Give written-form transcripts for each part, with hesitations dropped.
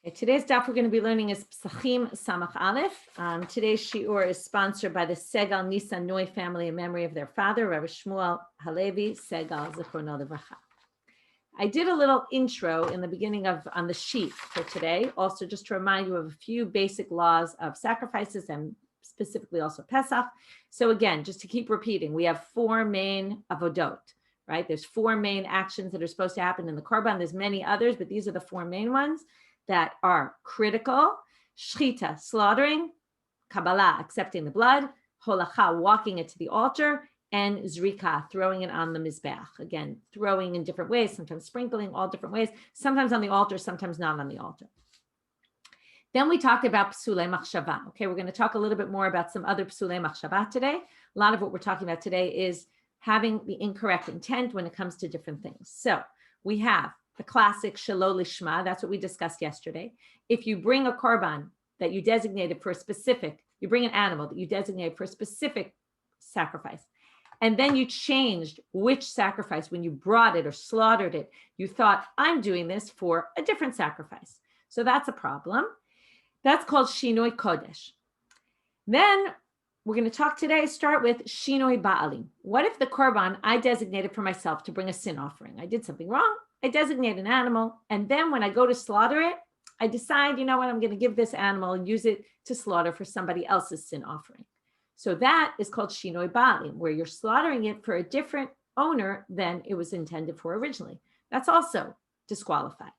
Okay, today's daf we're going to be learning is Pesachim Samach Aleph. Today's shiur is sponsored by the Segal Nisan Noy family in memory of their father, Rabbi Shmuel Halevi Segal Zichrono Livracha. I did a little intro in the beginning on the sheet for today, also just to remind you of a few basic laws of sacrifices and specifically also Pesach. So again, just to keep repeating, we have four main avodot, right? There's four main actions that are supposed to happen in the korban. There's many others, but these are the four main ones that are critical: shchita, slaughtering; kabbalah, accepting the blood; holacha, walking it to the altar; and zrika, throwing it on the mizbeach. Again, throwing in different ways, sometimes sprinkling, all different ways, sometimes on the altar, sometimes not on the altar. Then we talked about psulei machshava. Okay, we're going to talk a little bit more about some other psulei machshava today. A lot of what we're talking about today is having the incorrect intent when it comes to different things. So we have the classic shelo lishma. That's what we discussed yesterday. If you bring a korban that you designated for a specific, you bring an animal that you designated for a specific sacrifice, and then you changed which sacrifice when you brought it or slaughtered it, you thought, I'm doing this for a different sacrifice. So that's a problem. That's called shinoi kodesh. Then we're going to talk today, start with shinoi ba'alim. What if the korban I designated for myself to bring a sin offering? I did something wrong. I designate an animal, and then when I go to slaughter it, I decide, you know what, I'm going to give this animal and use it to slaughter for somebody else's sin offering. So that is called shinoi ba'alim, where you're slaughtering it for a different owner than it was intended for originally. That's also disqualified.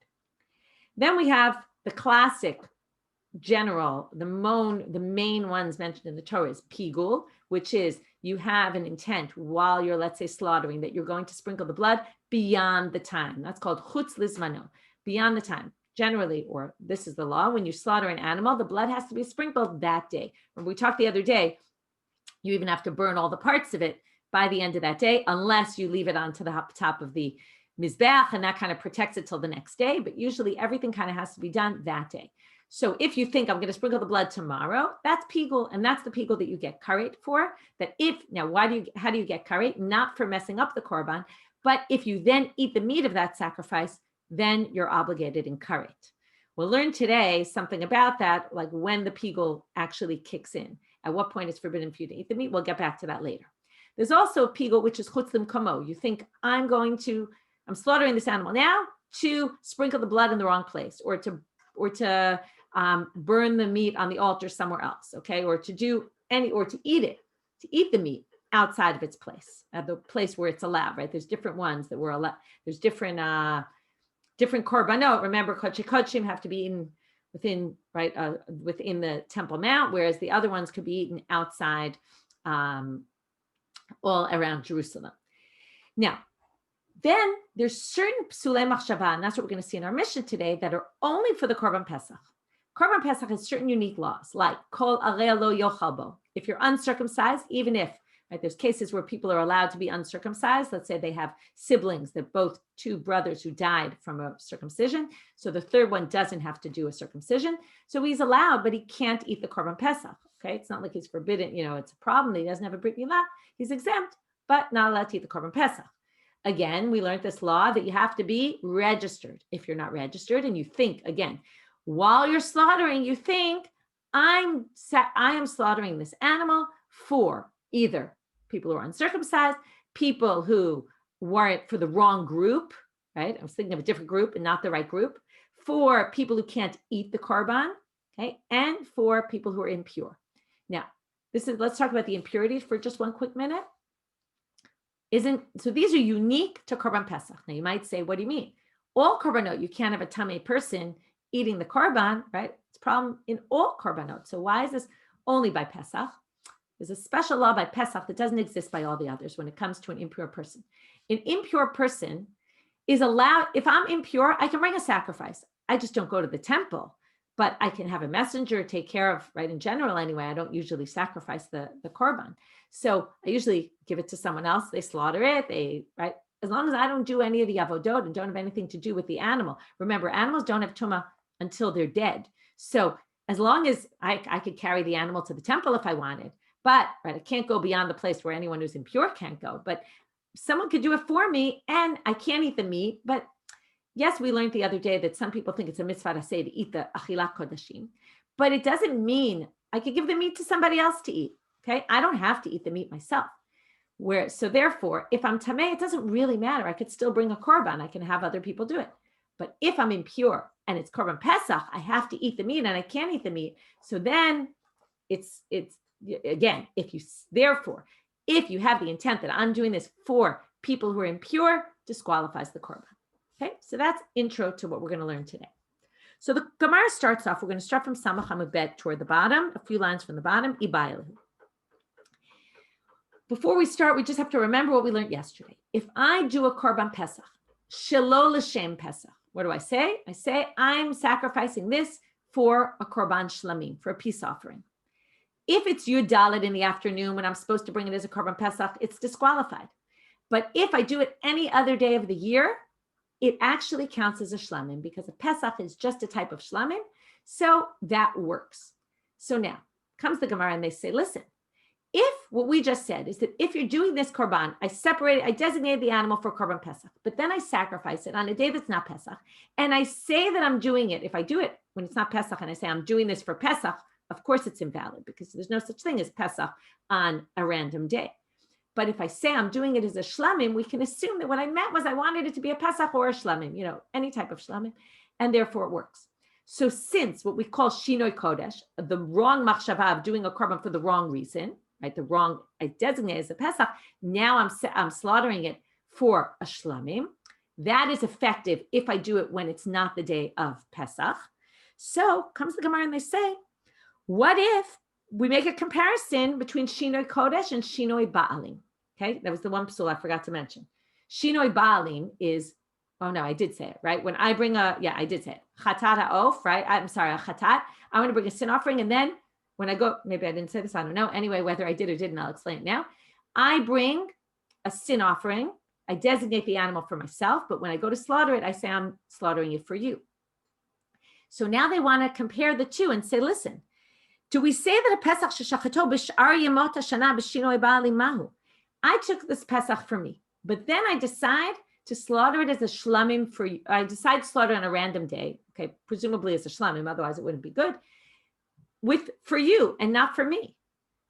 Then we have the classic general, the main ones mentioned in the Torah is pigul, which is you have an intent while you're, let's say, slaughtering, that you're going to sprinkle the blood beyond the time. That's called chutz lizmano, beyond the time. Generally, or this is the law, when you slaughter an animal, the blood has to be sprinkled that day. When we talked the other day, you even have to burn all the parts of it by the end of that day, unless you leave it onto the top of the mizbeach, and that kind of protects it till the next day. But usually everything kind of has to be done that day. So if you think I'm going to sprinkle the blood tomorrow, that's pigul, and that's the pigul that you get karet for. How do you get karet? Not for messing up the korban, but if you then eat the meat of that sacrifice, then you're obligated in karet. We'll learn today something about that, like when the pigul actually kicks in. At what point it's forbidden for you to eat the meat. We'll get back to that later. There's also a pigul, which is chutz limkomo. You think I'm slaughtering this animal now to sprinkle the blood in the wrong place, or to burn the meat on the altar somewhere else, okay? Or to eat the meat outside of its place, at the place where it's allowed, right? There's different ones that were allowed. There's different korbanot. Remember, kodesh have to be eaten within the Temple Mount, whereas the other ones could be eaten outside, all around Jerusalem. Now, then there's certain psulei machshava, and that's what we're going to see in our mission today, that are only for the korban Pesach. Korban Pesach has certain unique laws, like kol arei lo yochal bo. If you're uncircumcised, even if, right, there's cases where people are allowed to be uncircumcised. Let's say they have siblings, that both two brothers who died from a circumcision. So the third one doesn't have to do a circumcision. So he's allowed, but he can't eat the korban Pesach. Okay, it's not like he's forbidden. It's a problem that he doesn't have a brit milah. He's exempt, but not allowed to eat the korban Pesach. Again, we learned this law that you have to be registered. If you're not registered and you think, again, while you're slaughtering, you think, I am slaughtering this animal for either people who are uncircumcised, people who weren't for the wrong group, right? I was thinking of a different group and not the right group, for people who can't eat the korban, okay, and for people who are impure. Now, let's talk about the impurities for just one quick minute. So these are unique to korban Pesach. Now you might say, what do you mean? All korbanot, you can't have a tamei person eating the korban, right? It's a problem in all korbanot. So why is this only by Pesach? There's a special law by Pesach that doesn't exist by all the others when it comes to an impure person. An impure person is allowed, if I'm impure, I can bring a sacrifice. I just don't go to the temple, but I can have a messenger take care of, right? In general, anyway, I don't usually sacrifice the korban. So I usually give it to someone else. They slaughter it, right? As long as I don't do any of the avodot and don't have anything to do with the animal. Remember, animals don't have tumah until they're dead. So as long as I could carry the animal to the temple if I wanted, but right, I can't go beyond the place where anyone who's impure can't go. But someone could do it for me, and I can't eat the meat, but yes, we learned the other day that some people think it's a mitzvah to say to eat the achilat kodashim, but it doesn't mean I could give the meat to somebody else to eat. Okay, I don't have to eat the meat myself. So therefore, if I'm tamei, it doesn't really matter. I could still bring a korban. I can have other people do it. But if I'm impure and it's korban pesach, I have to eat the meat and I can't eat the meat. So then it's again, if you have the intent that I'm doing this for people who are impure, disqualifies the korban. Okay, so that's intro to what we're going to learn today. So the Gemara starts off, we're going to start from Samach Amud Bet toward the bottom, a few lines from the bottom, Ibayelu. Before we start, we just have to remember what we learned yesterday. If I do a korban pesach, shelo l'shem pesach, what do I say? I say I'm sacrificing this for a korban shlamim, for a peace offering. If it's Yud Dalet in the afternoon when I'm supposed to bring it as a korban pesach, it's disqualified. But if I do it any other day of the year, it actually counts as a shlamim because a pesach is just a type of shlamim. So that works. So now comes the Gemara and they say, listen, if what we just said is that if you're doing this korban, I designated the animal for korban pesach, but then I sacrifice it on a day that's not pesach, and I say that I'm doing it, if I do it when it's not pesach and I say I'm doing this for pesach, of course it's invalid because there's no such thing as pesach on a random day. But if I say I'm doing it as a shlamim, we can assume that what I meant was I wanted it to be a pesach or a shlamim, any type of shlamim, and therefore it works. So since what we call shinoi kodesh, the wrong machshava of doing a korban for the wrong reason, right? I designate as a pesach. Now I'm slaughtering it for a shlamim. That is effective if I do it when it's not the day of Pesach. So comes the Gemara and they say, what if we make a comparison between Shinoi Kodesh and Shinoi Ba'alim? Okay, that was the one psul I forgot to mention. Shinoi Ba'alim is, oh no, I did say it, right? When I bring I did say it. Chatat ha'of, right? I'm sorry, a chatat. I want to bring a sin offering, and then when I go, maybe I didn't say this, I don't know. Anyway, whether I did or didn't, I'll explain it now. I bring a sin offering. I designate the animal for myself, but when I go to slaughter it, I say I'm slaughtering it for you. So now they want to compare the two and say, listen, do we say that a Pesach sheshachato b'sh'ar yemot hashana b'shinoi ba'alim mahu? I took this Pesach for me, but then I decide to slaughter it as a shlamim for you. I decide to slaughter on a random day, okay, presumably as a shlamim, otherwise it wouldn't be good, for you and not for me.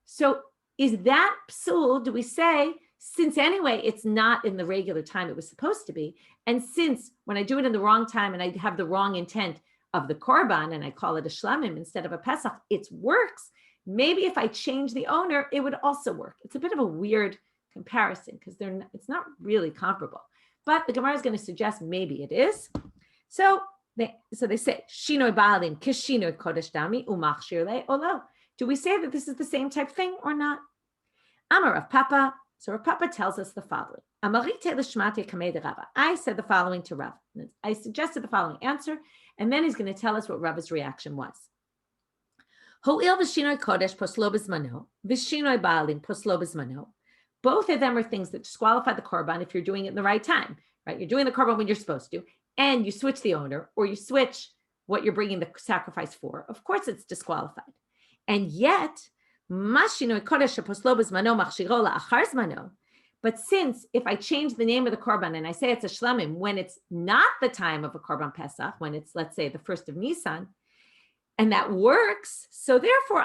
So is that psul, do we say, since anyway, it's not in the regular time it was supposed to be, and since when I do it in the wrong time and I have the wrong intent of the korban and I call it a shlamim instead of a pesach, it works. Maybe if I change the owner, it would also work. It's a bit of a weird comparison because it's not really comparable. But the Gemara is going to suggest maybe it is. So they say, Shinoi Ba'alim kishinoi kodesh dami umachshir le olo. Do we say that this is the same type thing or not? Amar Rav Papa. So Rav Papa tells us the following. Amarite l'shmate kamei de Rava. I said the following to Rav. I suggested the following answer, and then he's going to tell us what Rava's reaction was. Ho'il v'shinoi kodesh poslo b'zmano, v'shinoi ba'alim poslo b'zmano. Both of them are things that disqualify the korban if you're doing it in the right time, right? You're doing the korban when you're supposed to, and you switch the owner, or you switch what you're bringing the sacrifice for. Of course, it's disqualified. And yet, but since if I change the name of the korban and I say it's a shlamim when it's not the time of a korban pesach, when it's, let's say, the 1st of Nisan, and that works, so therefore,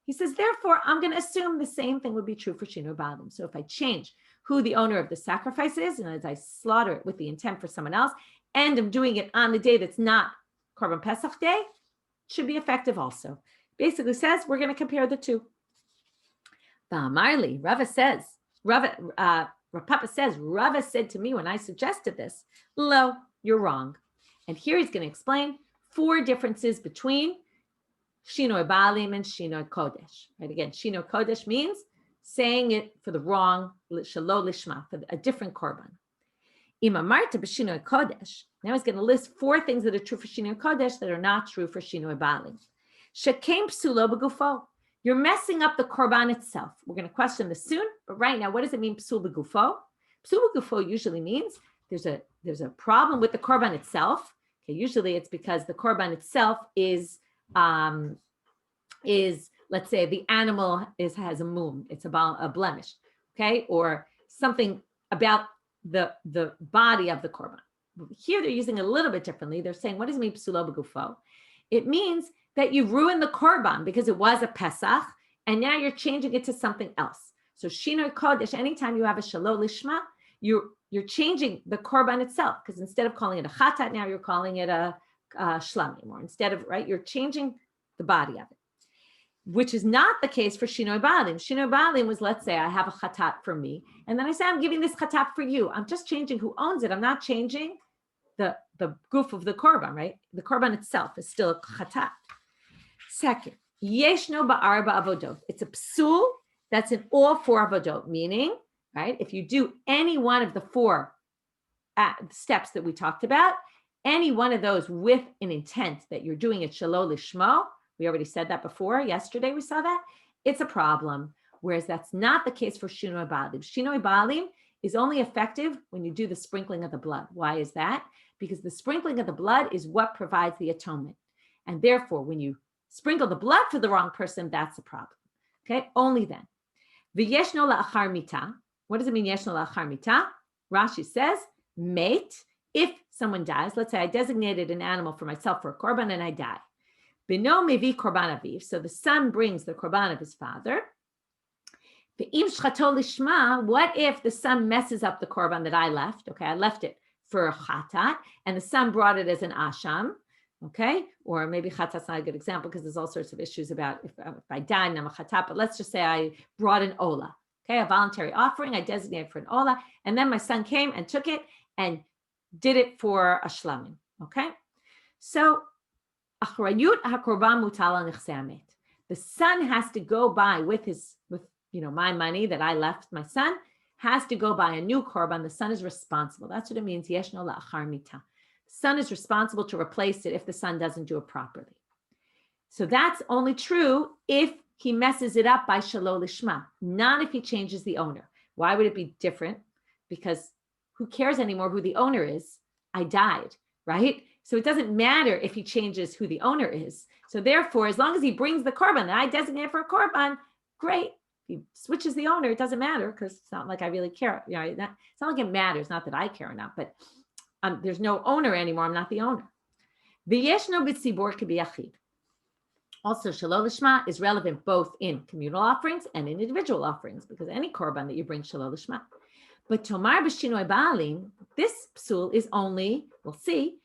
he says, therefore, I'm going to assume the same thing would be true for Shinoi Ba'alim. So if I change who the owner of the sacrifice is, and as I slaughter it with the intent for someone else, and I'm doing it on the day that's not korban pesach day, should be effective also. Basically says we're going to compare the two. Ba'amarli, Rava Papa says, Rava said to me when I suggested this, lo, you're wrong. And here he's going to explain 4 differences between Shinoi Ba'alim and Shinoi Kodesh. Right? Again, Shinoi Kodesh means saying it for the wrong, shelo lishma, for a different korban. Imamarta b'Shinoi Kodesh. Now he's going to list 4 things that are true for Shinoi Kodesh that are not true for Shinoi Ba'alim. Shekem psulo b'gufo. You're messing up the korban itself. We're going to question this soon, but right now, what does it mean psul b'gufo? Psul b'gufo usually means there's a problem with the korban itself. Okay, usually it's because the korban itself is let's say the animal has a mum, it's a blemish, okay, or something about the body of the korban. Here they're using it a little bit differently. They're saying, what does it mean psula b'gufo? It means that you ruined the korban because it was a Pesach, and now you're changing it to something else. So shinoi kodesh, anytime you have a shalol lishma, you're changing the korban itself, because instead of calling it a chatat, now you're calling it a shlamim, or instead of, right, you're changing the body of it, which is not the case for shinoi balim. Shinoi balim was, let's say I have a chatat for me, and then I say I'm giving this chatat for you. I'm just changing who owns it. I'm not changing the goof of the korban, right? The korban itself is still a chatat. Second, yeshno ba'arba avodot. It's a psul that's in all 4 avodot, meaning, right, if you do any one of the 4 steps that we talked about, any one of those with an intent that you're doing it shalol lishmo, we already said that before. Yesterday we saw that. It's a problem. Whereas that's not the case for shinoi balim. Shinoi balim is only effective when you do the sprinkling of the blood. Why is that? Because the sprinkling of the blood is what provides the atonement. And therefore, when you sprinkle the blood for the wrong person, that's a problem. Okay, only then. V'yeshno la'achar mita. What does it mean, yeshno la'achar mita? Rashi says, mate, if someone dies, let's say I designated an animal for myself for a korban and I die. Bino mevi korban aviv. So the son brings the korban of his father. Ve'im shchato lishma. What if the son messes up the korban that I left? Okay, I left it for a chatat, and the son brought it as an asham. Okay, or maybe chatat's not a good example because there's all sorts of issues about if I die and I'm a chatat. But let's just say I brought an ola. Okay, a voluntary offering. I designated for an ola, and then my son came and took it and did it for a shlamim. Okay, so achrayut hakorban mutal al nechsei hamet. The son has to go buy with my money that I left my son, has to go buy a new korban. The son is responsible. That's what it means. Yeshno la'achar mita. The son is responsible to replace it if the son doesn't do it properly. So that's only true if he messes it up by shalol lishma, not if he changes the owner. Why would it be different? Because who cares anymore who the owner is? I died, right? So it doesn't matter if he changes who the owner is. So therefore, as long as he brings the korban that I designate for a korban, great. He switches the owner, it doesn't matter because it's not like I really care. You know, it's not like it matters, not that I care or not, but there's no owner anymore. I'm not the owner. V'yeshno b'tzibor k'biyachid. Also, shalol lishma is relevant both in communal offerings and in individual offerings, because any korban that you bring shalol lishma. But tomar b'shinoi balim, this psul is only, we'll see,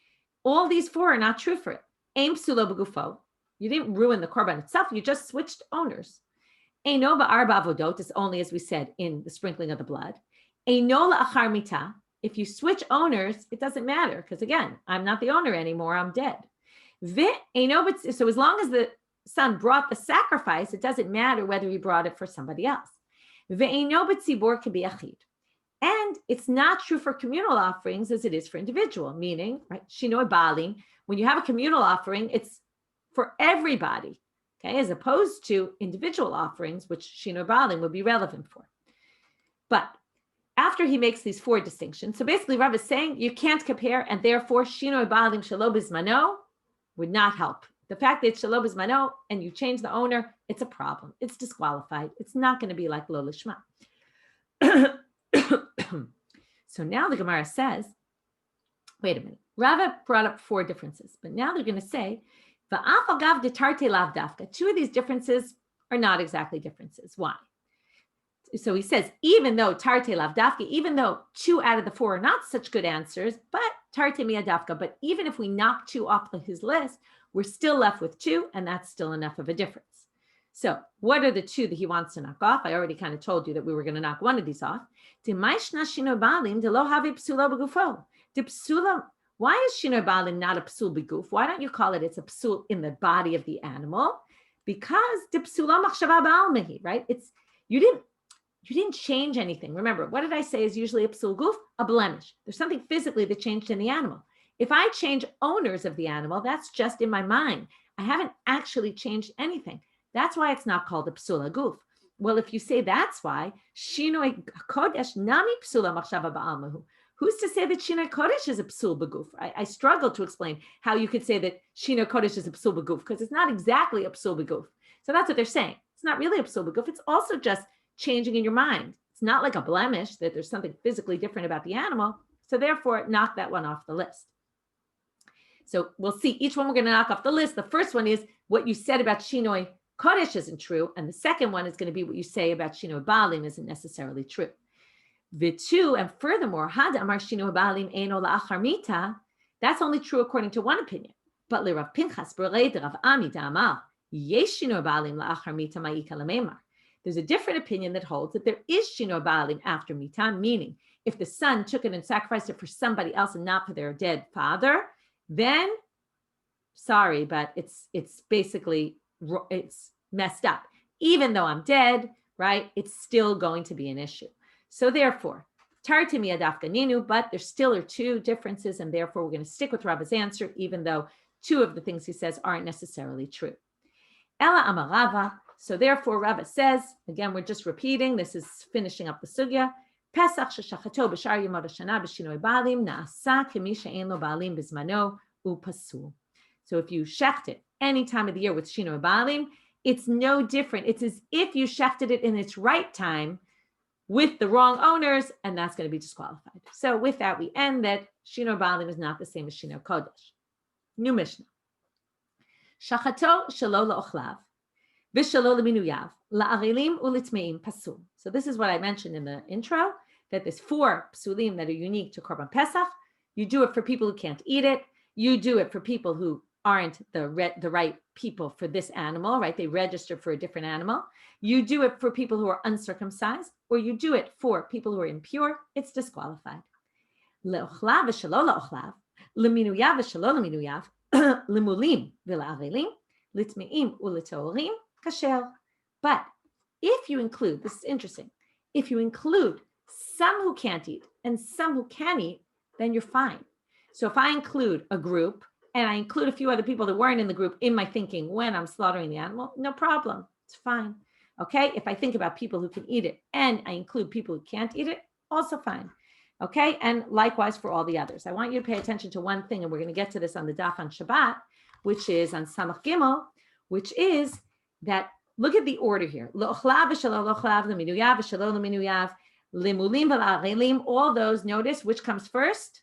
all these 4 are not true for it. Aim psulo b'gufo. You didn't ruin the korban itself, you just switched owners. Eino ba'arba avodot is only, as we said, in the sprinkling of the blood. Eino la'achar mita. If you switch owners, it doesn't matter because, again, I'm not the owner anymore. I'm dead. So as long as the son brought the sacrifice, it doesn't matter whether he brought it for somebody else. Ve'eino b'tzibor k'biyachid. And it's not true for communal offerings as it is for individual, meaning, right, shinoi balim, when you have a communal offering, it's for everybody. Okay, as opposed to individual offerings, which shinoi balim would be relevant for. But after he makes these 4 distinctions, so basically Rav is saying you can't compare, and therefore shinoi balim shelo bizmano would not help. The fact that it's shelo bizmano and you change the owner, it's a problem. It's disqualified. It's not going to be like lo lishma. So now the Gemara says, wait a minute. Rava brought up 4 differences, but now they're going to say, 2 of these differences are not exactly differences. Why? So he says, even though tarte lavdafka, even though 2 out of the 4 are not such good answers, but tarte miyadafka, but even if we knock 2 off his list, we're still left with 2, and that's still enough of a difference. So what are the 2 that he wants to knock off? I already kind of told you that we were going to knock one of these off. Why is shinoi balim not a psul beguf? Why don't you call it it's a psul in the body of the animal? Because the psula machshava ba'almehi, right? It's you didn't change anything. Remember, what did I say is usually a psul guf? A blemish. There's something physically that changed in the animal. If I change owners of the animal, that's just in my mind. I haven't actually changed anything. That's why it's not called a psula guf. Well, if you say that's why, shinoi kodesh nami psula machshava ba'almehu. Who's to say that Shinoi Kodesh is a psul beguf? I struggle to explain how you could say that Shinoi Kodesh is a psul beguf because it's not exactly a psul beguf. So that's what they're saying. It's not really a psul beguf. It's also just changing in your mind. It's not like a blemish that there's something physically different about the animal. So therefore, knock that one off the list. So we'll see each one we're going to knock off the list. The first one is what you said about Shinoi Kodesh isn't true. And the second one is going to be what you say about Shinoi Baalim isn't necessarily true. V'tu, and furthermore, Had Amar Shinoi Baalim Eino La'achar Mita, that's only true according to one opinion. But Rav Pinchas B'Reid Rav Ami Da'amar, Yesh Shinoi Baalim La'achar Mita Ma'ika Lamemar. There's a different opinion that holds that there is Shinoi Baalim after Mita, meaning if the son took it and sacrificed it for somebody else and not for their dead father, then, sorry, but it's basically, it's messed up. Even though I'm dead, right, it's still going to be an issue. So therefore, Tartimi Adafka Ninu, but there still are two differences, and therefore we're going to stick with Rabba's answer, even though two of the things he says aren't necessarily true. Ella Amarava, so therefore Rabba says, again, we're just repeating, this is finishing up the sugya, Pesach sheshachato b'shar yemot hashana b'shinoi baalim na'asa k'mi she'en lo baalim bizmano u'pasul. So if you shecht it any time of the year with shinoi baalim, it's no different. It's as if you shechted it in its right time with the wrong owners, and that's going to be disqualified. So with that, we end that shinoi baalim is not the same as shinoi kodesh. New Mishnah. Shachato shelo la'ochlav v'shelo leminuyav la'arilim u'litmeim pasul. So this is what I mentioned in the intro, that there's 4 psulim that are unique to Korban Pesach. You do it for people who can't eat it. You do it for people who aren't the right people for this animal, right? They registered for a different animal. You do it for people who are uncircumcised, or you do it for people who are impure. It's disqualified. Le'ochlav v'shelo le'ochlav, leminuyav v'shelo leminuyav, lemulim v'la'arelim, litmeim u'letorim, kasher. But if you include, this is interesting, if you include some who can't eat and some who can eat, then you're fine. So if I include a group and I include a few other people that weren't in the group in my thinking when I'm slaughtering the animal, no problem. It's fine. Okay. If I think about people who can eat it and I include people who can't eat it, also fine. Okay. And likewise for all the others. I want you to pay attention to one thing, and we're going to get to this on the daf on Shabbat, which is on Samach Gimel, which is that look at the order here. Le'ochlav v'shelo le'ochlav, leminuyav v'shelo leminuyav, limulim v'la'arelim, all those, notice which comes first?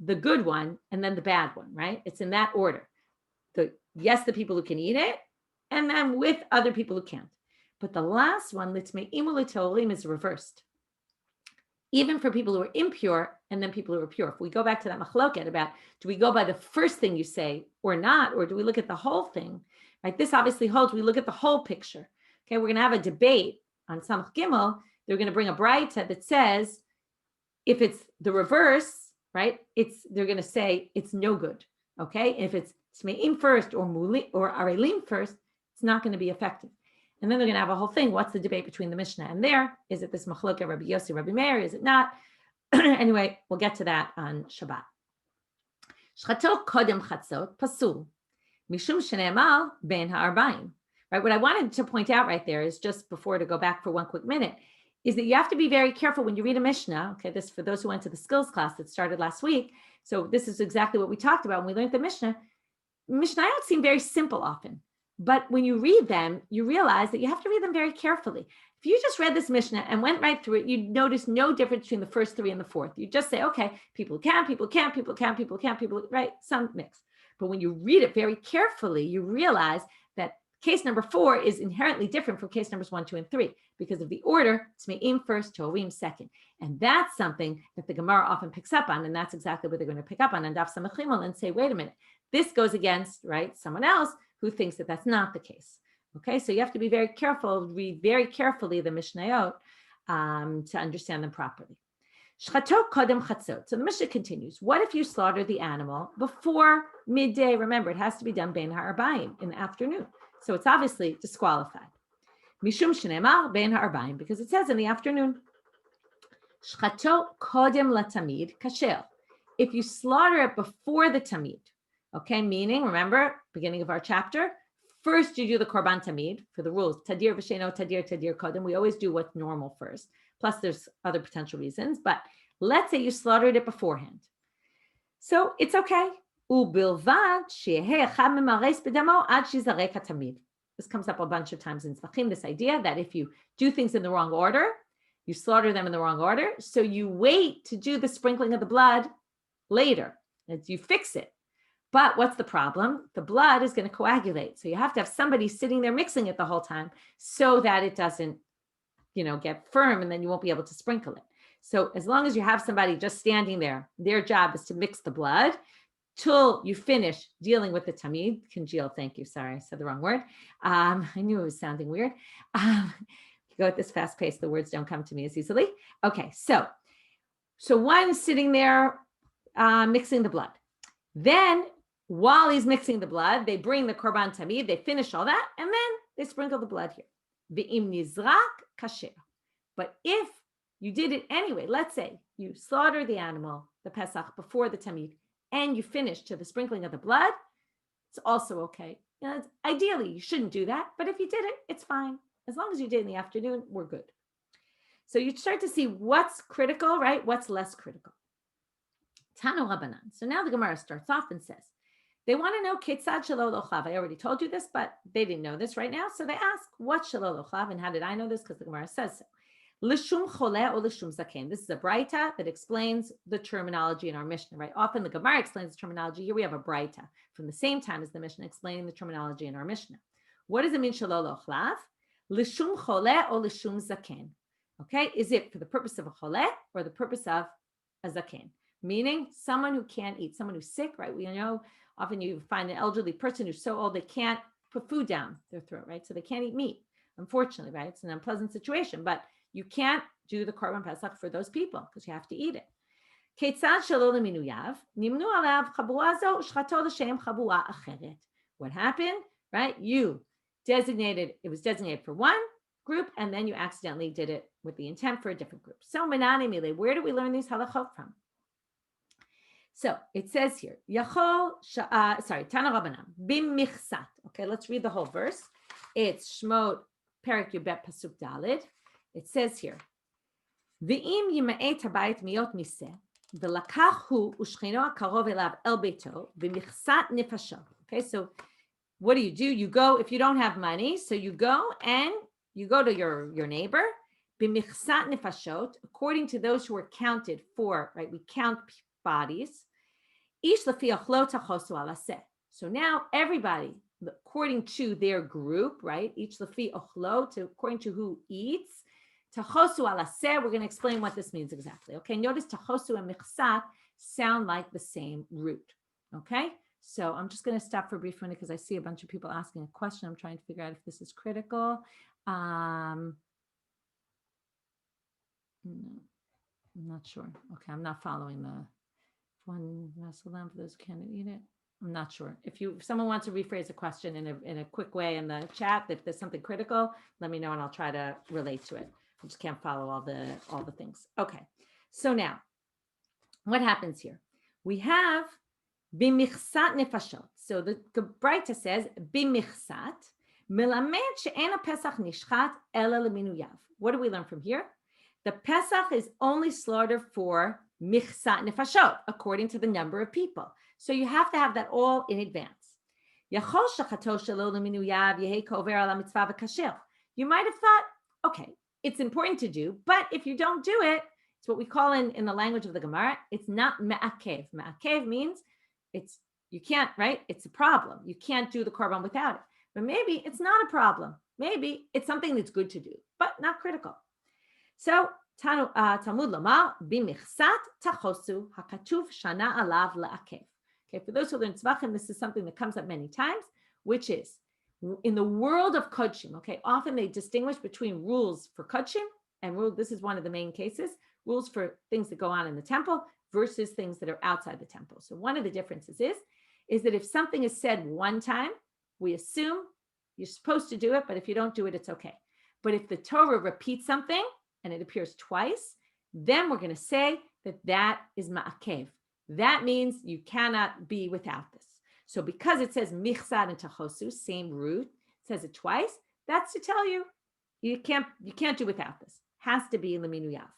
The good one and then the bad one, right? It's in that order. The people who can eat it, and then with other people who can't. But the last one, litmeim u'letorim, is reversed. Even for people who are impure and then people who are pure. If we go back to that machloket about, do we go by the first thing you say or not, or do we look at the whole thing? Right? This obviously holds, we look at the whole picture. Okay, we're going to have a debate on Samach Gimel. They're going to bring a braita that says, if it's the reverse, right? They're going to say it's no good. Okay, if it's Tmeim first or Muli or Arelim first, it's not going to be effective. And then they're going to have a whole thing. What's the debate between the Mishnah and there? Is it this Machloka, Rabbi Yossi, Rabbi Meir? Is it not? Anyway, we'll get to that on Shabbat. Shchato kodem chatzot pasul mishum shene'emar ben ha'arbaim. Right. What I wanted to point out right there is, just before, to go back for one quick minute, is that you have to be very careful when you read a Mishnah. Okay, this for those who went to the skills class that started last week. So this is exactly what we talked about when we learned the Mishnah. Mishnayot seem very simple often, but when you read them, you realize that you have to read them very carefully. If you just read this Mishnah and went right through it, you'd notice no difference between the first 3 and the fourth. You just say, okay, people can, people can't, people can, people can't, people, right? Some mix. But when you read it very carefully, you realize that case number 4 is inherently different from case numbers 1, 2, and 3 because of the order. Tmeim first, Torim second. And that's something that the Gemara often picks up on. And that's exactly what they're going to pick up on Daf Samach Gimel and say, wait a minute, this goes against, right, someone else who thinks that that's not the case. Okay, so you have to be very careful, read very carefully the Mishnayot to understand them properly. Shchato kodem chatzot. So the Mishnah continues. What if you slaughter the animal before midday? Remember, it has to be done bein ha'arbaim, in the afternoon. So it's obviously disqualified. Mishum shenemar bein ha'arbaim, because it says in the afternoon. Shchato kodem latamid kasher. If you slaughter it before the tamid, okay, meaning, remember, beginning of our chapter, first you do the korban tamid for the rules. Tadir v'sheno, tadir, tadir kodem. We always do what's normal first. Plus there's other potential reasons, but let's say you slaughtered it beforehand. So it's okay. Ubilvad she'eh echad memares b'damo ad shizarek hatamid. This comes up a bunch of times in Tzvachim, this idea that if you do things in the wrong order, You slaughter them in the wrong order. So you wait to do the sprinkling of the blood later. You fix it. But what's the problem? The blood is going to coagulate. So you have to have somebody sitting there mixing it the whole time so that it doesn't, get firm, and then you won't be able to sprinkle it. So as long as you have somebody just standing there, their job is to mix the blood till you finish dealing with the tamid. Congeal, thank you. Sorry, I said the wrong word. I knew it was sounding weird. Go at this fast pace, the words don't come to me as easily. Okay, so one's sitting there mixing the blood. Then while he's mixing the blood, they bring the korban tamid, they finish all that, and then they sprinkle the blood here. V'im nizrak kasher. But if you did it anyway, let's say you slaughter the animal, the Pesach, before the tamid, and you finish to the sprinkling of the blood, it's also okay. Ideally, you shouldn't do that, but if you did it, it's fine. As long as you did it in the afternoon, we're good. So you start to see what's critical, right? What's less critical. Tano Rabbanan. So now the Gemara starts off and says, they want to know Ketzad Shelo Lochav. I already told you this, but they didn't know this right now. So they ask, what's Shelo Lochav? And how did I know this? Because the Gemara says so. Lishum Choleh or Lishum Zaken. This is a Braita that explains the terminology in our Mishnah, right? Often the Gemara explains the terminology. Here we have a Braita from the same time as the Mishnah explaining the terminology in our Mishnah. What does it mean Shelo Lochav? Lishum Choleh or Lishum Zaken. Okay, is it for the purpose of a Choleh or the purpose of a Zaken? Meaning someone who can't eat, someone who's sick, right? We know often you find an elderly person who's so old they can't put food down their throat, right? So they can't eat meat, unfortunately, right? It's an unpleasant situation, but you can't do the Korban Pesach for those people because you have to eat it. What happened, right? It was designated for one group, and then you accidentally did it with the intent for a different group. So, where do we learn these halachot from? So it says here, Tana Rabbanan, Bim Michsat. Okay, let's read the whole verse. It's Shmot Perek Yubet Pasuk Dalid. It says here, V'im yima'et habayit miyot miseh, v'lakach hu u'shchino ha'karov elav el beito, v'michsat nefashot. Okay, so what do? You go, if you don't have money, so you go to your neighbor, b'michsat nefashot, according to those who are counted for, right? We count bodies. So now everybody, according to their group, right? Each lafi ochlot, according to who eats. Tachosu alaseh, we're going to explain what this means exactly. Okay, notice tachosu and michsat sound like the same root. Okay, so I'm just going to stop for a brief minute because I see a bunch of people asking a question. I'm trying to figure out if this is critical. No, I'm not sure. Okay, I'm not following the one vessel lamp for those who can't eat it. I'm not sure. If someone wants to rephrase a question in a quick way in the chat, if there's something critical, let me know and I'll try to relate to it. I just can't follow all the things. Okay. So now, what happens here? We have bimichsat nefashot. So the Braita says bimichsat melamed she'ena pesach nishchat ela leminuyav. What do we learn from here? The Pesach is only slaughtered for michsat nefashot, according to the number of people. So you have to have that all in advance. You might have thought, okay, it's important to do, but if you don't do it, it's what we call in the language of the Gemara, it's not me'akev. Me'akev means you can't, right? It's a problem. You can't do the korban without it. But maybe it's not a problem. Maybe it's something that's good to do, but not critical. So Talmud Lamar bimichsat tachosu hakatuv shana alav la'akev. Okay, for those who learn tzvachim, this is something that comes up many times, which is in the world of kodshim. Okay, often they distinguish between rules for kodshim and rule. This is one of the main cases: rules for things that go on in the temple versus things that are outside the temple. So one of the differences is that if something is said one time, we assume you're supposed to do it, but if you don't do it, it's okay. But if the Torah repeats something and it appears twice, then we're going to say that is ma'akev. That means you cannot be without this. So because it says michsad and tachosu, same root, says it twice, that's to tell you you can't do without this. Has to be leminuyav.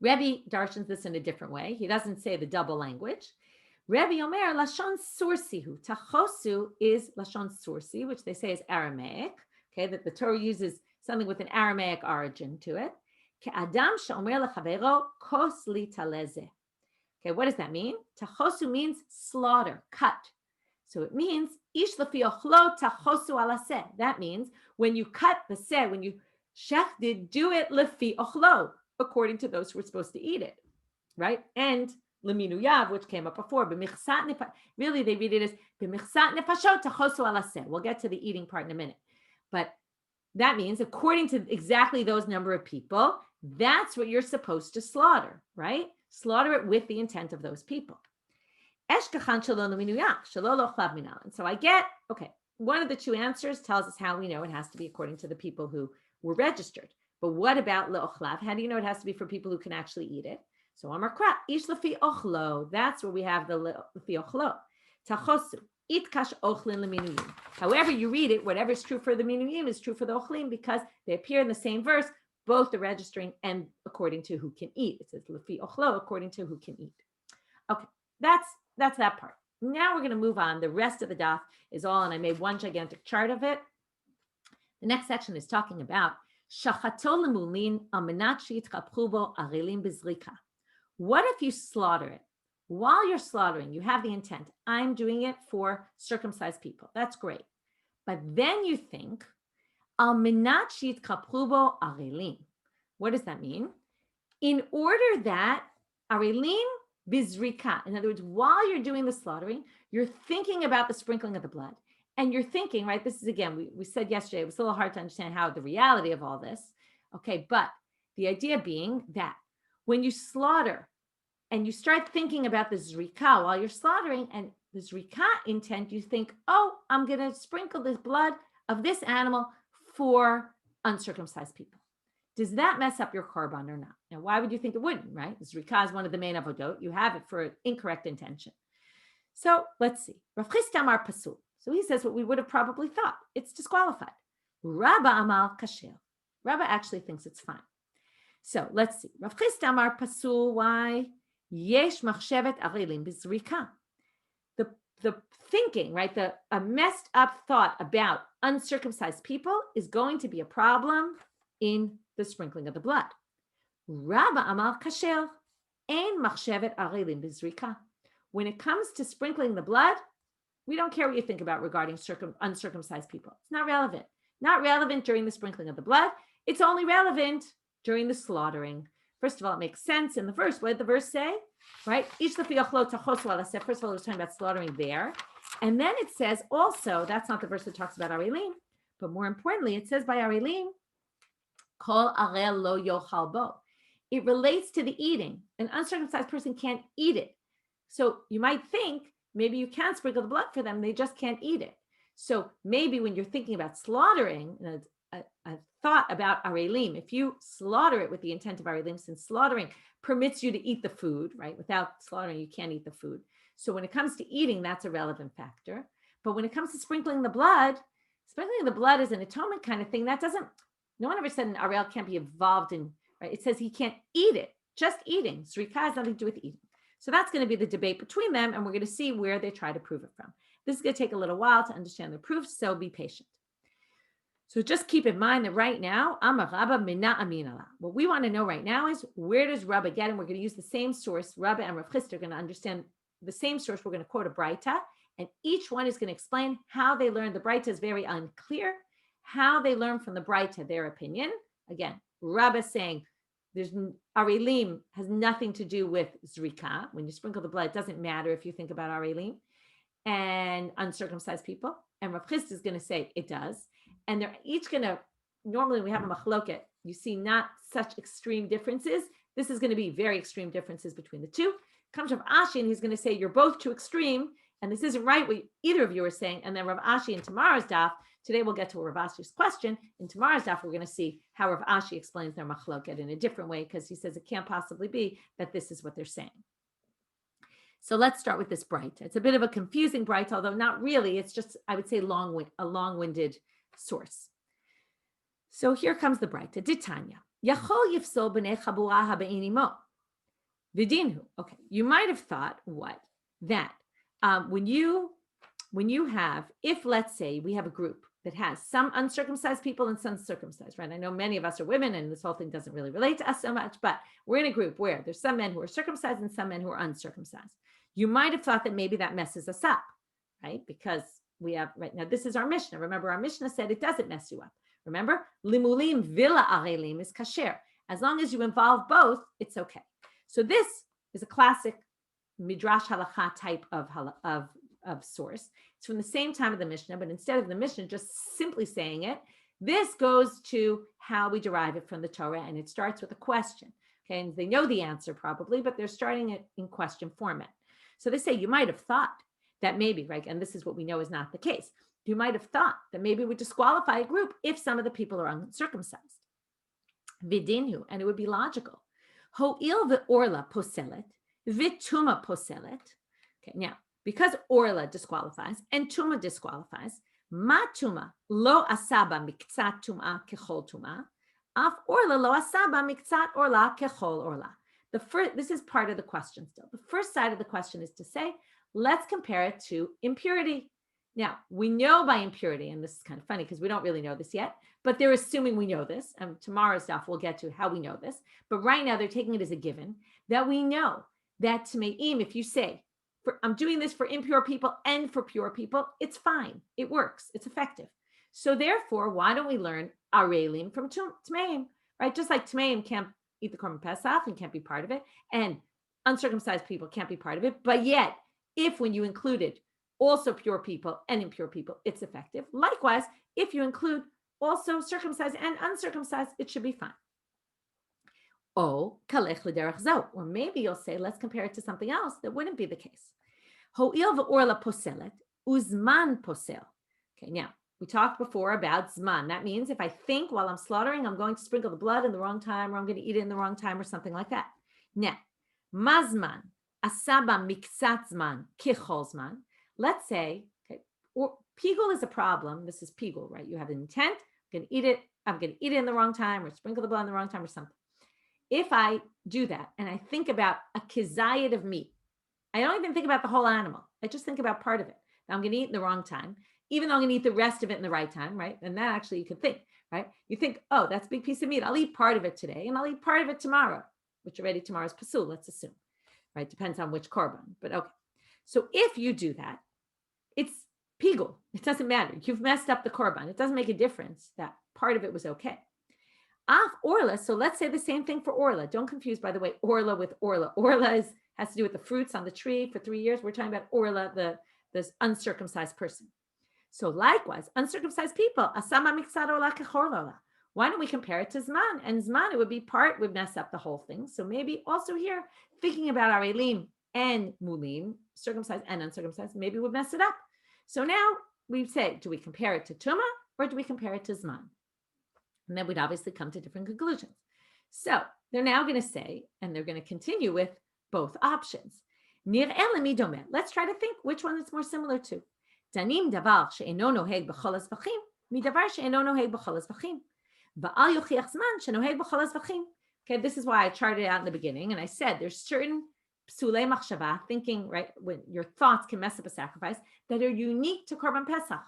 Rebbe darshans this in a different way. He doesn't say the double language. Rebbe Omer lashon sursihu. Tachosu is lashon sursi, which they say is Aramaic. Okay, that the Torah uses something with an Aramaic origin to it. Ke'adam she'omer lechavero kos li taleze. Okay, what does that mean? Tachosu means slaughter, cut. So it means ish lefi ochlo tachosu alaseh. That means when you cut the seh, when you shechted, do it lefi ochlo, according to those who were supposed to eat it, right? And leminuyav, which came up before, really they read it as b'michsat nefashot tachosu alaseh. We'll get to the eating part in a minute, but that means according to exactly those number of people, that's what you're supposed to slaughter, right? Slaughter it with the intent of those people. And so I get, okay, one of the two answers tells us how we know it has to be according to the people who were registered. But what about le'ochlav? How do you know it has to be for people who can actually eat it? So Amar Kra, ish lefi ochlo. That's where we have the lefi ochlo. Tachosu, itkash ochlin leminuyim. However you read it, whatever is true for the minuyim is true for the ochlim because they appear in the same verse, both the registering and according to who can eat. It says lefi ochlo, according to who can eat. Okay, that's that part. Now we're going to move on. The rest of the daf is all, and I made one gigantic chart of it. The next section is talking about shachato lemulin almenat sheyitchapchu bo arelim bezrika. What if you slaughter it? While you're slaughtering, you have the intent, I'm doing it for circumcised people. That's great. But then you think, almenat sheyitchapchu bo arelim. What does that mean? In order that arelim bizrika, in other words, while you're doing the slaughtering, you're thinking about the sprinkling of the blood. And you're thinking, right, this is again, we said yesterday, it was a little hard to understand how the reality of all this. Okay, but the idea being that when you slaughter and you start thinking about the zrika while you're slaughtering and the zrika intent, you think, oh, I'm going to sprinkle this blood of this animal for uncircumcised people. Does that mess up your korban or not? Now, why would you think it wouldn't, right? Zrika is one of the main avodot. You have it for an incorrect intention. So let's see. Rav Chisda Amar Pasul. So he says what we would have probably thought. It's disqualified. Rabba Amal Kasher. Rabba actually thinks it's fine. So let's see. Rav Chisda Amar Pasul. Why? Yesh machshevet arelim b'zrika. The thinking, right? A messed up thought about uncircumcised people is going to be a problem in the sprinkling of the blood. Rabba Amal Kasher. Ein machshevet arelim b'zrika. When it comes to sprinkling the blood, we don't care what you think about regarding uncircumcised people. It's not relevant. Not relevant during the sprinkling of the blood. It's only relevant during the slaughtering. First of all, it makes sense in the verse. What did the verse say? Right? First of all, it was talking about slaughtering there. And then it says also, that's not the verse that talks about Arelim, but more importantly, it says by Arelim, Kol arel lo yochal bo. It relates to the eating. An uncircumcised person can't eat it. So you might think, maybe you can sprinkle the blood for them. They just can't eat it. So maybe when you're thinking about slaughtering, a thought about arelim, if you slaughter it with the intent of arelim, since slaughtering permits you to eat the food, right? Without slaughtering, you can't eat the food. So when it comes to eating, that's a relevant factor. But when it comes to sprinkling the blood is an atonement kind of thing. No one ever said an arel can't be involved in, right? It says he can't eat it, just eating. Zrika has nothing to do with eating. So that's going to be the debate between them, and we're going to see where they try to prove it from. This is going to take a little while to understand the proofs, so be patient. So just keep in mind that right now, Amar Rabba mina aminala. What we want to know right now is where does Rabba get, and we're going to use the same source. Rabba and Rav Chisda are going to understand the same source. We're going to quote a Braita, and each one is going to explain how they learned. The Braita is very unclear, how they learned from the Braita their opinion. Again, Rabba saying, there's arelim has nothing to do with zrika. When you sprinkle the blood, it doesn't matter if you think about arelim and uncircumcised people. And Rav Chisda is going to say it does. And they're each going to, normally we have a machloket, you see not such extreme differences. This is going to be very extreme differences between the two. Comes Rav Ashi and he's going to say you're both too extreme. And this isn't right what either of you are saying. And then Rav Ashi in tomorrow's daf, today we'll get to Rav Ashi's question. In tomorrow's daf, we're going to see how Rav Ashi explains their machloket in a different way, because he says it can't possibly be that this is what they're saying. So let's start with this Braita. It's a bit of a confusing Braita, although not really. It's just, I would say, a long-winded source. So here comes the Braita. Ditanya. Yachol yifsol b'nei chabura habeinimo. Vidinhu. Okay, you might have thought what? That when you have, if let's say we have a group that has some uncircumcised people and some circumcised, right? I know many of us are women and this whole thing doesn't really relate to us so much, but we're in a group where there's some men who are circumcised and some men who are uncircumcised. You might have thought that maybe that messes us up, right? Because we have, right now, this is our Mishnah. Remember, our Mishnah said it doesn't mess you up. Remember, limulim villa arelim is kasher. As long as you involve both, it's okay. So this is a classic midrash halacha type of source. It's from the same time of the Mishnah, but instead of the Mishnah just simply saying it, this goes to how we derive it from the Torah, and it starts with a question. Okay, and they know the answer probably, but they're starting it in question format. So they say, you might have thought that maybe, right, and this is what we know is not the case. You might have thought that maybe it would disqualify a group if some of the people are uncircumcised. Vidinhu, and it would be logical. Ho'il ve'orla poselet, vituma poselet. Okay, now, because orla disqualifies and tuma disqualifies, ma tuma lo asaba miktzat tuma kechol tuma, af orla lo asaba miktzat orla kechol orla. This is part of the question still. The first side of the question is to say, let's compare it to impurity. Now, we know by impurity, and this is kind of funny because we don't really know this yet, but they're assuming we know this. And tomorrow's stuff, we'll get to how we know this. But right now, they're taking it as a given that we know that Tmeim, if you say, I'm doing this for impure people and for pure people, it's fine. It works. It's effective. So therefore, why don't we learn Arelim from Tmeim, right? Just like Tmeim can't eat the Korban Pesach and can't be part of it, and uncircumcised people can't be part of it. But yet, if when you included also pure people and impure people, it's effective. Likewise, if you include also circumcised and uncircumcised, it should be fine. Or maybe you'll say, let's compare it to something else that wouldn't be the case. Ho'il ve'orla poselet, uzman posel. Okay, now, we talked before about zman. That means if I think while I'm slaughtering, I'm going to sprinkle the blood in the wrong time, or I'm going to eat it in the wrong time, or something like that. Now, mazman, asaba miksat zman, kichol zman. Let's say, okay, or pigul is a problem. This is pigul, right? You have an intent, I'm going to eat it in the wrong time, or sprinkle the blood in the wrong time, or something. If I do that and I think about a kizayit of meat, I don't even think about the whole animal. I just think about part of it. Now I'm going to eat in the wrong time, even though I'm going to eat the rest of it in the right time, right? And that actually you could think, right? You think, oh, that's a big piece of meat. I'll eat part of it today and I'll eat part of it tomorrow, which already tomorrow's pasul, let's assume, right? Depends on which korban, but okay. So if you do that, it's pigul. It doesn't matter. You've messed up the korban. It doesn't make a difference that part of it was okay. Af orla, so let's say the same thing for orla. Don't confuse, by the way, orla with orla. Orla has to do with the fruits on the tree for 3 years. We're talking about orla, this uncircumcised person. So likewise, uncircumcised people, asama miksad orla kechol orla. Why don't we compare it to zman? And zman, it would be part, would mess up the whole thing. So maybe also here, thinking about arelim and mulim, circumcised and uncircumcised, maybe would mess it up. So now we say, do we compare it to tuma or do we compare it to zman? And then we'd obviously come to different conclusions. So they're now going to say, and they're going to continue with both options. Let's try to think which one it's more similar to. Danim davar she'eno noheg b'chol hazvachim midavar she'eno noheg b'chol hazvachim. Va'al yochiach zman she'noheg b'chol hazvachim. Okay, this is why I charted it out in the beginning, and I said there's certain psulei machshava, thinking, right, when your thoughts can mess up a sacrifice, that are unique to Korban Pesach.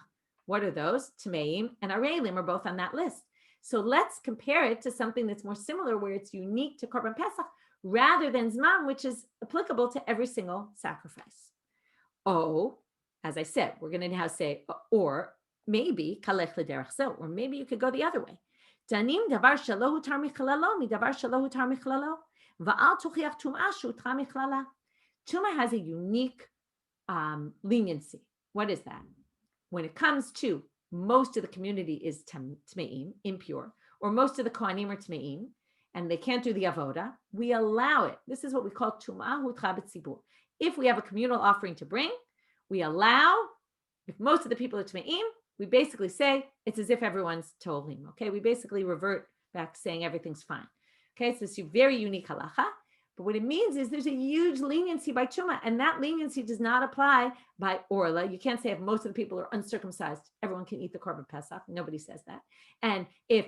What are those? Tmeim and Arelim are both on that list. So let's compare it to something that's more similar, where it's unique to Korban Pesach, rather than Zman, which is applicable to every single sacrifice. Oh, as I said, we're going to now say, or maybe kalech l'derech zo, or maybe you could go the other way. Danim davar shelo hutar michlalo midavar shelo hutar michlalo va'al tuchiach tum'ah shutra michlala. Tumah has a unique leniency. What is that? When it comes to most of the community is tmeim, impure, or most of the kohanim are tmeim, and they can't do the avoda, we allow it. This is what we call tum'ah hutcha b'tzibur. If we have a communal offering to bring, we allow, if most of the people are tmeim, we basically say it's as if everyone's tolim. Okay, we basically revert back to saying everything's fine. Okay, so it's a very unique halacha. But what it means is there's a huge leniency by Tumah, and that leniency does not apply by Orla. You can't say if most of the people are uncircumcised, everyone can eat the Korban Pesach. Nobody says that. And if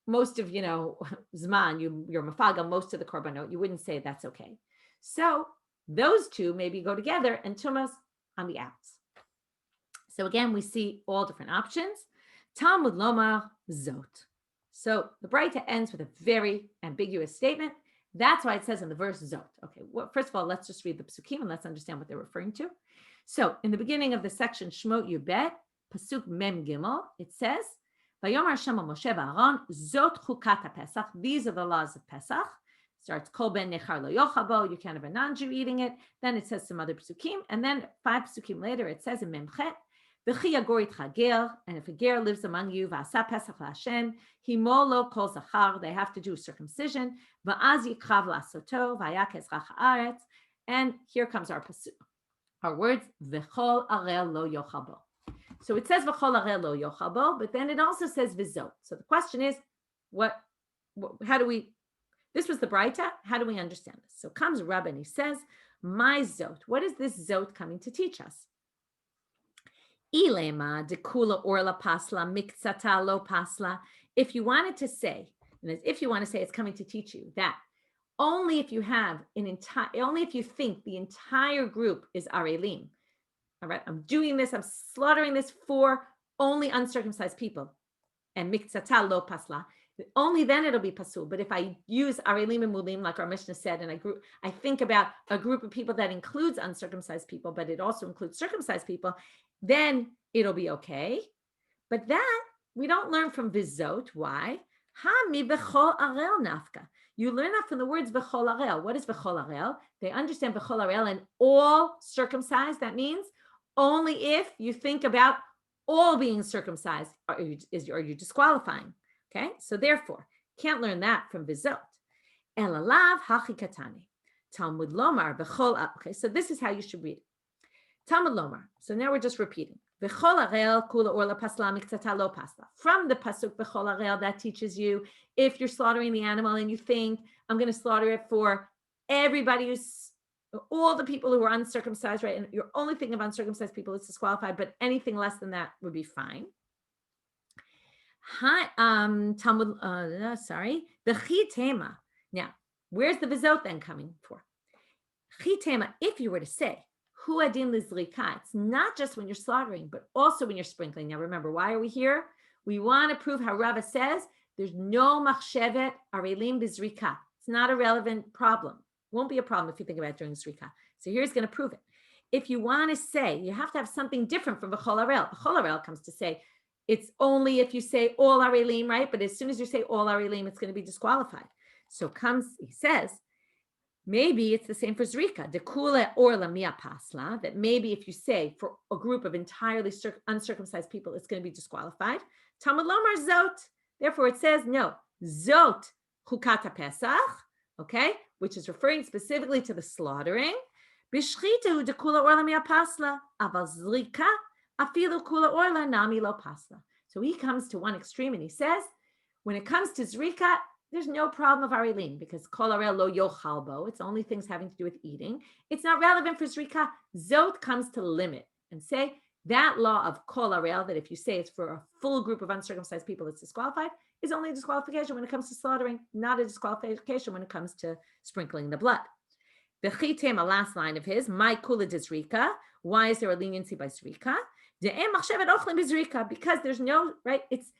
most of, Zman, you're Mafaga, most of the Korbanot, you wouldn't say that's okay. So those two maybe go together, and Tumah's on the outs. So again, we see all different options. Talmud lomar zot. So the Braita ends with a very ambiguous statement. That's why it says in the verse zot. Okay, well, first of all, let's just read the psukim and let's understand what they're referring to. So in the beginning of the section Shmot Yubet, pasuk mem gimel, it says, "Vayomar Hashem Moshe v'Aaron zot chukat Pesach." These are the laws of Pesach. Starts kol ben nechar lo yochabo. You can't have a non-Jew eating it. Then it says some other psukim, and then 5 psukim later it says in memchet, "V'chi yagor itcha ger," and if a ger lives among you, v'asa Pesach LaHashem, himo lo kol zachar, they have to do circumcision. V'az yikrav lasoto v'ayak ezrach haaretz, and here comes our pasuk. Our words, v'chol arel lo yochabo. So it says v'chol arel lo yochabo, but then it also says v'zot. So the question is, how do we, this was the Braita, how do we understand this? So comes Rabbanit, he says, my zot, what is this zot coming to teach us? Ilema dekula orla pasla miktsata lo pasla. If you wanted to say, and if you want to say it's coming to teach you that only if you have only if you think the entire group is arelim, all right, I'm doing this, I'm slaughtering this for only uncircumcised people, and miktsata lo pasla, only then it'll be pasul. But if I use arelim and mulim, like our Mishnah said, and I think about a group of people that includes uncircumcised people, but it also includes circumcised people, then it'll be okay. But that we don't learn from vizot. Why? Ha mi bechol arel nafka. You learn that from the words bechol arel. What is bechol arel? They understand bechol arel and all circumcised. That means only if you think about all being circumcised are you disqualifying. Okay, so therefore can't learn that from vizot. Elalav hachikatani. Talmud lomar bechol. Okay, so this is how you should read it. Talmud lomar. So now we're just repeating. V'chol arel kula orla pasla miktsata lo pasla. From the pasuk v'chol arel, that teaches you if you're slaughtering the animal and you think I'm going to slaughter it for everybody who's all the people who are uncircumcised, right? And you're only thinking of uncircumcised people, it's disqualified. But anything less than that would be fine. Talmud. The chitema. Now, where's the vizot then coming for? Chitema. If you were to say. It's not just when you're slaughtering, but also when you're sprinkling. Now remember, why are we here? We want to prove how Rava says there's no machshevet arelim bizrika. It's not a relevant problem. Won't be a problem if you think about it during zrika. So here's going to prove it. If you want to say, you have to have something different from v'chol arel. V'chol arel comes to say it's only if you say all arelim, right? But as soon as you say all arelim, it's going to be disqualified. So he says, maybe it's the same for zrika. Dekula orla mia pasla, that maybe if you say for a group of entirely uncircumcised people, it's going to be disqualified. Talmud lomar zot. Therefore, it says no. Zot chukata pesach, okay, which is referring specifically to the slaughtering. Bishchita dekula orla mia pasla, aval zrika afilu kula orla nami lo pasla. So he comes to one extreme and he says, when it comes to zrika, there's no problem of arelim because kol arel lo yochalbo. It's only things having to do with eating. It's not relevant for zrika. Zot comes to limit and say that law of kol arel, that if you say it's for a full group of uncircumcised people, it's disqualified, is only a disqualification when it comes to slaughtering, not a disqualification when it comes to sprinkling the blood. The chitem, a last line of his, my kula de zrika. Why is there a leniency by zrika? Because there's no, right, it's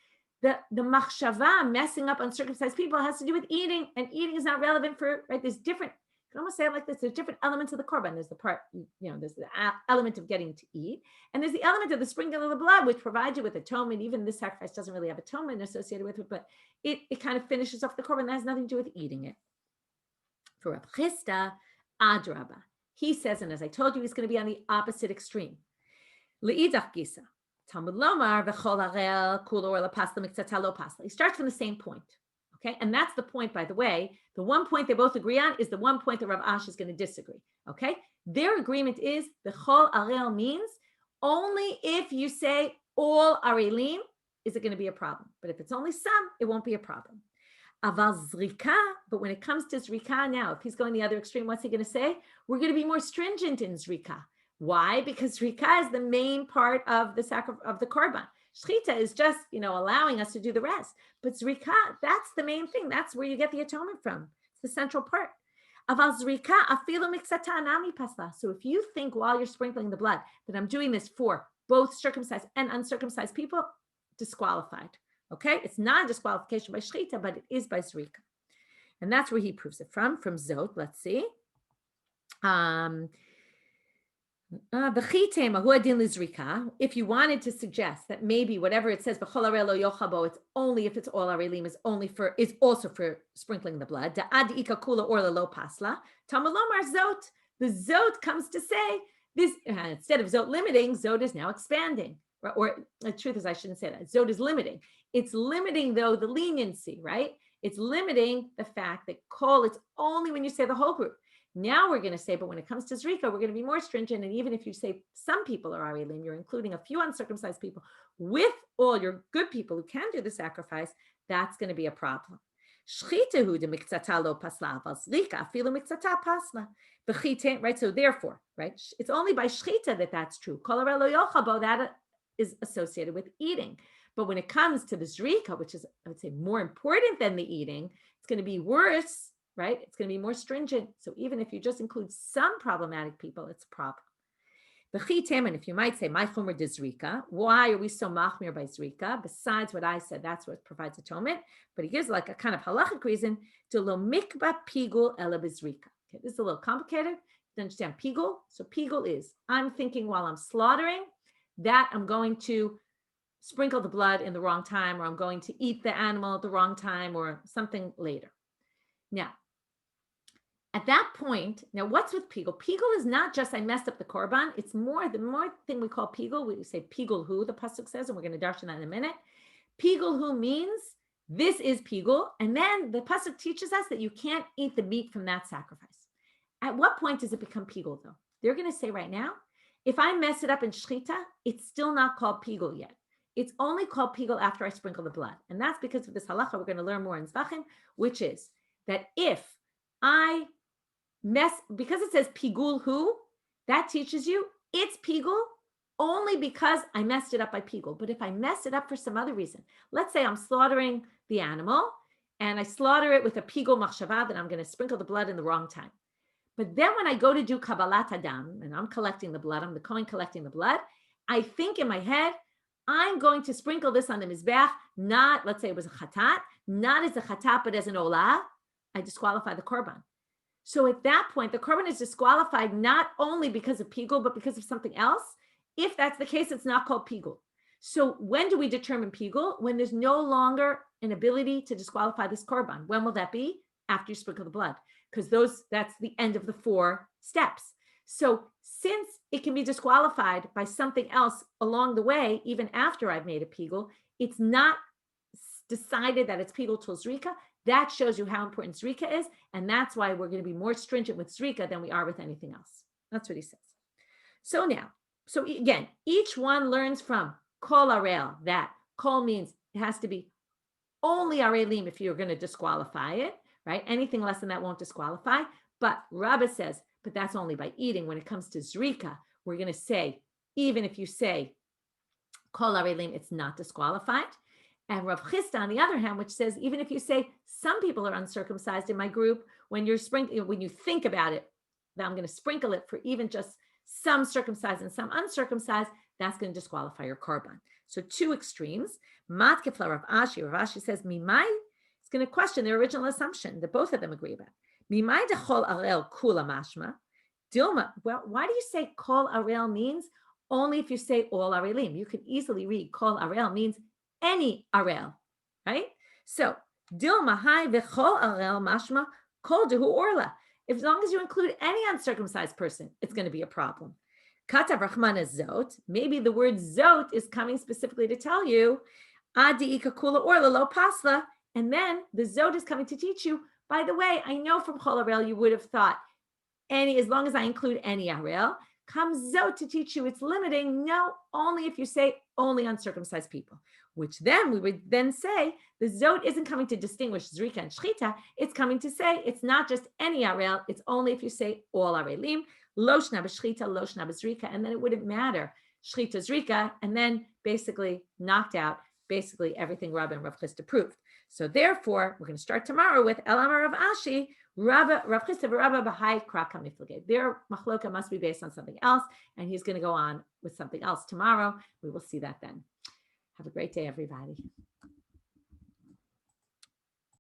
the machshava messing up uncircumcised people has to do with eating, and eating is not relevant for, right, there's different, you can almost say it like this, there's different elements of the korban. There's the part, there's the element of getting to eat, and there's the element of the sprinkling of the blood, which provides you with atonement. Even this sacrifice doesn't really have atonement associated with it, but it kind of finishes off the korban. That has nothing to do with eating it. For Reb Chisda, adraba. He says, and as I told you, he's going to be on the opposite extreme. Le'idach gisa. Talmud lomar v'chol arel kula orla pasla miktsata lo pasla. He starts from the same point, okay? And that's the point, by the way. The one point they both agree on is the one point that Rav Ash is going to disagree, okay? Their agreement is v'chol arel means only if you say all arelim is it going to be a problem. But if it's only some, it won't be a problem. Aval zrika, but when it comes to zrika now, if he's going the other extreme, what's he going to say? We're going to be more stringent in zrika. Why? Because zrika is the main part of the sacrifice of the korban. Shchita is just, allowing us to do the rest. But zrika, that's the main thing. That's where you get the atonement from. It's the central part. Aval zrika afilu miktsata nami pasla. So if you think while you're sprinkling the blood that I'm doing this for both circumcised and uncircumcised people, disqualified. Okay, it's not a disqualification by shchita, but it is by zrika. And that's where he proves it from Zot. Let's see. If you wanted to suggest that maybe whatever it says, it's only if it's all arelim is also for sprinkling the blood. The Zot comes to say this instead of Zot limiting, Zot is now expanding. Or the truth is, I shouldn't say that. Zot is limiting. It's limiting though the leniency, right? It's limiting the fact that kol, it's only when you say the whole group. Now we're going to say, but when it comes to zrika, we're going to be more stringent. And even if you say some people are arelim, you're including a few uncircumcised people with all your good people who can do the sacrifice, that's going to be a problem. Right? So therefore, right? It's only by shchita that's true. That is associated with eating. But when it comes to the zrika, which is, I would say, more important than the eating, it's going to be worse, right? It's going to be more stringent. So even if you just include some problematic people, it's a problem. And if you might say, my chomer de zrika, why are we so machmir by zrika? Besides what I said, that's what provides atonement. But he gives like a kind of halachic reason to lo mikba pigul ela bezrika. Okay, this is a little complicated to understand pigul. So pigul is, I'm thinking while I'm slaughtering that I'm going to sprinkle the blood in the wrong time, or I'm going to eat the animal at the wrong time, or something later. Now, at that point, now what's with pigul? Pigul is not just I messed up the korban. It's the more thing we call pigul. We say pigul hu, the pasuk says, and we're going to darshan that in a minute. Pigul hu means this is pigul, and then the pasuk teaches us that you can't eat the meat from that sacrifice. At what point does it become pigul, though? They're going to say right now, if I mess it up in shchita, it's still not called pigul yet. It's only called pigul after I sprinkle the blood. And that's because of this halacha we're going to learn more in Zvachim, which is that if I because it says pigul hu, that teaches you it's pigul only because I messed it up by pigul. But if I mess it up for some other reason, let's say I'm slaughtering the animal and I slaughter it with a pigul machshava that I'm going to sprinkle the blood in the wrong time. But then when I go to do kabbalat hadam and I'm collecting the blood, I'm the kohen collecting the blood, I think in my head, I'm going to sprinkle this on the mizbeach, not, let's say it was a chatat, not as a chatat, but as an olah. I disqualify the korban. So at that point, the korban is disqualified not only because of pigul, but because of something else. If that's the case, it's not called pigul. So when do we determine pigul? When there's no longer an ability to disqualify this korban. When will that be? After you sprinkle the blood, because that's the end of the 4 steps. So since it can be disqualified by something else along the way, even after I've made a pigul, it's not decided that it's pigul till zrika. That shows you how important zrika is. And that's why we're going to be more stringent with zrika than we are with anything else. That's what he says. So again, each one learns from kol arel, that kol means it has to be only arelim if you're going to disqualify it, right? Anything less than that won't disqualify. But Rabbi says, but that's only by eating. When it comes to zrika, we're going to say, even if you say kol arelim, it's not disqualified. And Rav Chisda, on the other hand, which says, even if you say some people are uncircumcised in my group, when you think about it, that I'm going to sprinkle it for even just some circumcised and some uncircumcised, that's going to disqualify your korban. So 2 extremes. Matkefla Rav Ashi. Rav Ashi says, Mimai, it's going to question their original assumption that both of them agree about. Mimai dechol arel kula mashma. Dilma, well, why do you say kol arel means only if you say all arelim? You could easily read kol arel means any arel, right? So dilma hai vechol arel mashma kol dehu orla. As long as you include any uncircumcised person, it's going to be a problem. Katav Rachmana zot. Maybe the word zot is coming specifically to tell you adi ikakula orla lo pasla, and then the zot is coming to teach you. By the way, I know from Chol Arel you would have thought as long as I include any Arel, comes Zot to teach you it's limiting. No, only if you say only uncircumcised people, which then we would then say the Zot isn't coming to distinguish Zrika and Shchita. It's coming to say it's not just any Arel. It's only if you say all Arelim, Lo Shna b'Shchita, Lo Shna b'Zrika, and then it wouldn't matter Shchita, Zrika, and then basically knocked out basically everything Rabbi and Rav Chisda proved. So therefore, we're going to start tomorrow with Elamar Rav Ashi, Rav Chisda Rabba Bahai Krak HaMiflageh. Their machloka must be based on something else, and he's going to go on with something else tomorrow. We will see that then. Have a great day, everybody.